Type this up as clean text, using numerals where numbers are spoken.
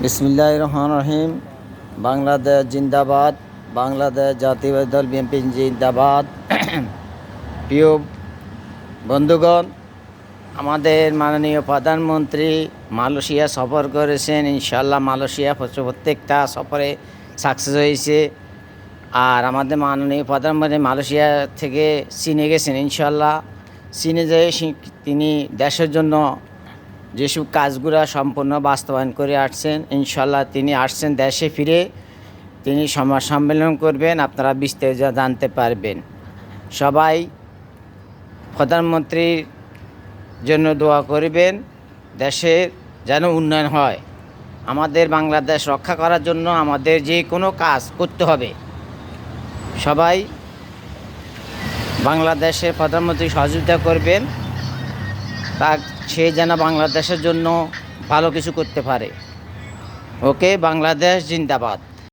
বিসমিল্লাহির রহমানির রহিম। বাংলাদেশ জিন্দাবাদ। বাংলাদেশ জাতীয়তাবাদী দল বিএনপি জিন্দাবাদ। প্রিয় বন্ধুগণ, আমাদের মাননীয় প্রধানমন্ত্রী মালয়েশিয়া সফর করেছেন। ইনশাআল্লাহ মালয়েশিয়া প্রত্যেকটা সফরে সাকসেস হয়েছে। আর আমাদের মাননীয় প্রধানমন্ত্রী মালয়েশিয়া থেকে চীনে গেছেন। ইনশাআল্লাহ চীনে যেয়ে তিনি দেশের জন্য যেসব কাজগুলো সম্পূর্ণ বাস্তবায়ন করে আসছেন, ইনশাআল্লাহ তিনি আসছেন দেশে ফিরে তিনি সমাজ সম্মেলন করবেন, আপনারা বিস্তারিত জানতে পারবেন। সবাই প্রধানমন্ত্রীর জন্য দোয়া করবেন, দেশের যেন উন্নয়ন হয়। আমাদের বাংলাদেশ রক্ষা করার জন্য আমাদের যে কোনো কাজ করতে হবে। সবাই বাংলাদেশের প্রধানমন্ত্রী সহযোগিতা করবেন, তা সে যেন বাংলাদেশের জন্য ভালো কিছু করতে পারে। ওকে, বাংলাদেশ জিন্দাবাদ।